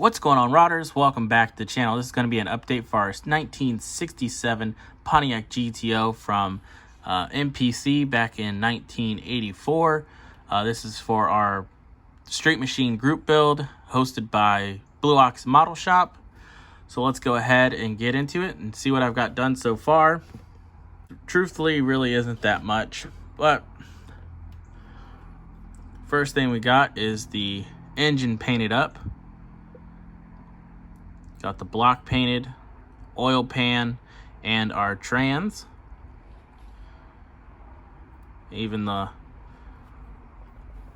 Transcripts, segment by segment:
What's going on, Rodders? Welcome back to the channel. This is going to be an update for our 1967 Pontiac GTO from MPC back in 1984. This is for our Street Machine group build hosted by Blue Ox Model Shop. So let's go ahead and get into it and see what I've got done so far. Truthfully, really isn't that much, but first thing we got is the engine painted up. Got the block painted, oil pan, and our trans. Even the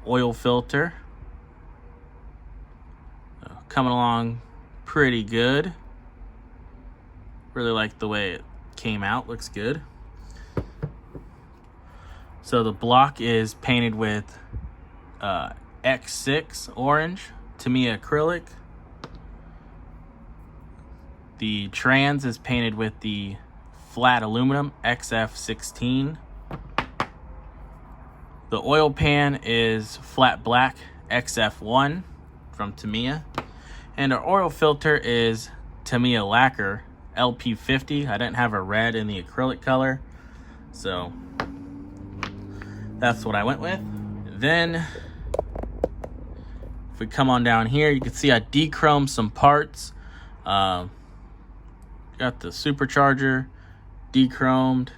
oil filter. Coming along pretty good. Really like the way it came out, looks good. So the block is painted with X6 orange, Tamiya acrylic. The trans is painted with the flat aluminum XF16. The oil pan is flat black XF1 from Tamiya. And our oil filter is Tamiya lacquer LP50. I didn't have a red in the acrylic color, so that's what I went with. Then if we come on down here, you can see I de-chromed some parts. Got the supercharger de-chromed.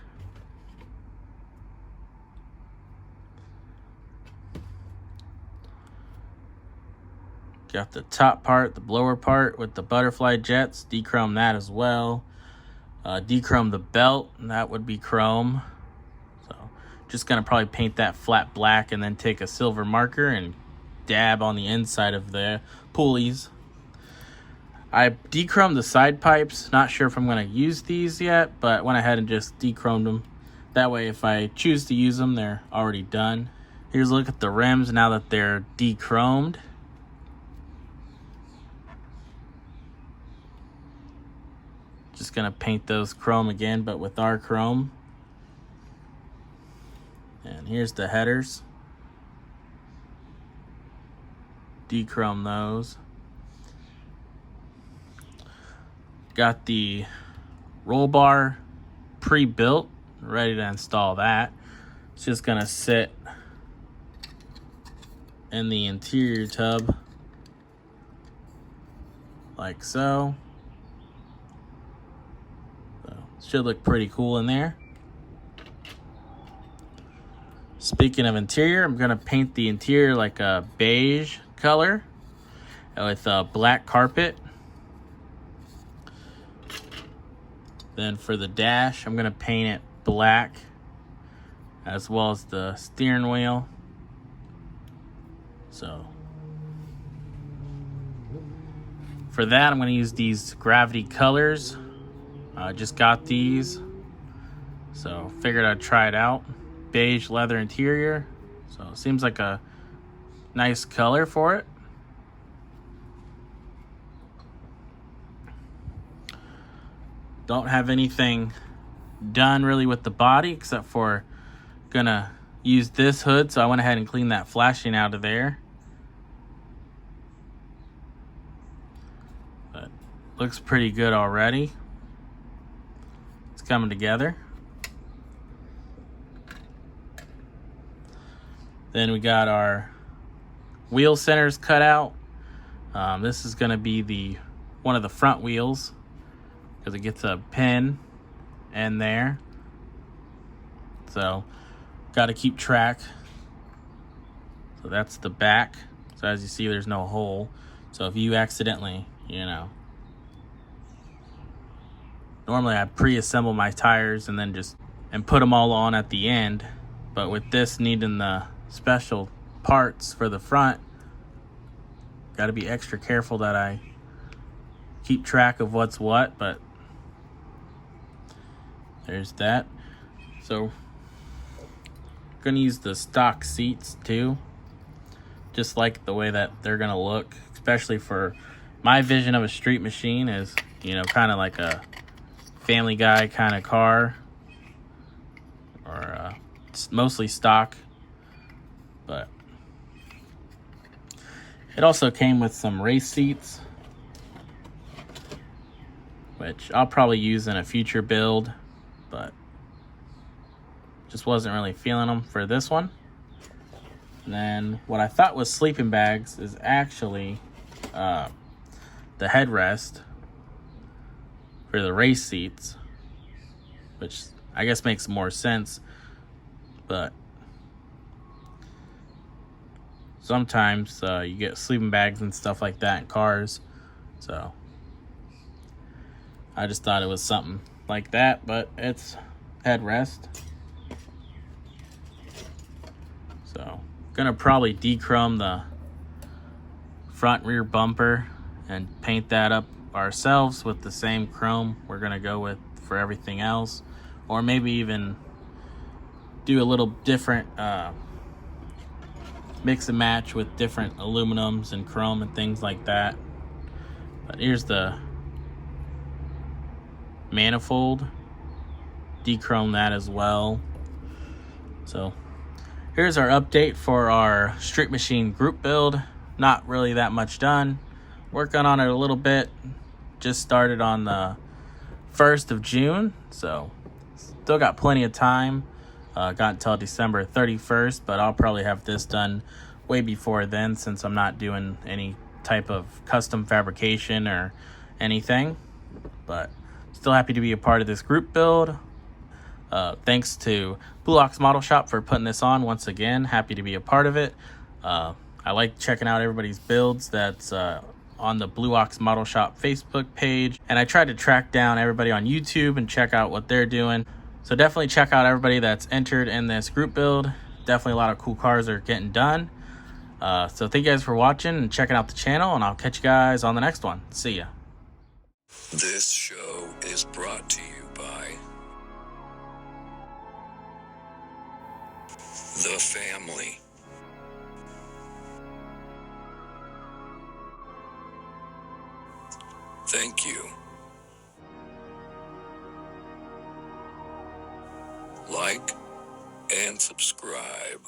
Got the top part, the blower part with the butterfly jets, de-chrome that as well. De-chrome the belt, and that would be chrome. So just gonna probably paint that flat black and then take a silver marker and dab on the inside of the pulleys. I de-chromed the side pipes. Not sure if I'm going to use these yet, but went ahead and just de-chromed them. That way, if I choose to use them, they're already done. Here's a look at the rims now that they're de-chromed. Just going to paint those chrome again, but with our chrome. And here's the headers. De-chrome those. Got the roll bar pre-built, ready to install that. It's just gonna sit in the interior tub like so. Should look pretty cool in there. Speaking of interior, I'm gonna paint the interior like a beige color with a black carpet. Then for the dash, I'm gonna paint it black, as well as the steering wheel. So for that, I'm gonna use these gravity colors. I just got these, so figured I'd try it out. Beige leather interior, so it seems like a nice color for it. Don't have anything done really with the body except for gonna use this hood, so I went ahead and cleaned that flashing out of there. But looks pretty good already. It's coming together. Then we got our wheel centers cut out. This is gonna be one of the front wheels, because it gets a pin in there. So got to keep track. So that's the back. So as you see, there's no hole. So if you accidentally, normally I pre-assemble my tires and then and put them all on at the end. But with this needing the special parts for the front, got to be extra careful that I keep track of what's what. But there's that. So gonna use the stock seats too. Just like the way that they're gonna look, especially for my vision of a street machine is, kind of like a Family Guy kind of car, or it's mostly stock. But it also came with some race seats. which I'll probably use in a future build, but just wasn't really feeling them for this one. And then what I thought was sleeping bags is actually the headrest for the race seats, which I guess makes more sense, but sometimes you get sleeping bags and stuff like that in cars, so I just thought it was something like that, but it's headrest. So gonna probably dechrome the front rear bumper and paint that up ourselves with the same chrome we're gonna go with for everything else, or maybe even do a little different mix and match with different aluminums and chrome and things like that. But here's the manifold, dechrome that as well. So here's our update for our Street Machine group build. Not really that much done. Working on it a little bit. Just started on the 1st of June, so still got plenty of time. Got until December 31st, but I'll probably have this done way before then, since I'm not doing any type of custom fabrication or anything. But still happy to be a part of this group build. Thanks to Blue Ox Model Shop for putting this on once again. Happy to be a part of it. I like checking out everybody's builds that's on the Blue Ox Model Shop Facebook page, and I try to track down everybody on YouTube and check out what they're doing. So definitely check out everybody that's entered in this group build. Definitely a lot of cool cars are getting done. So thank you guys for watching and checking out the channel, and I'll catch you guys on the next one. See ya. This show is brought to you by The Family. Thank you. Like and subscribe.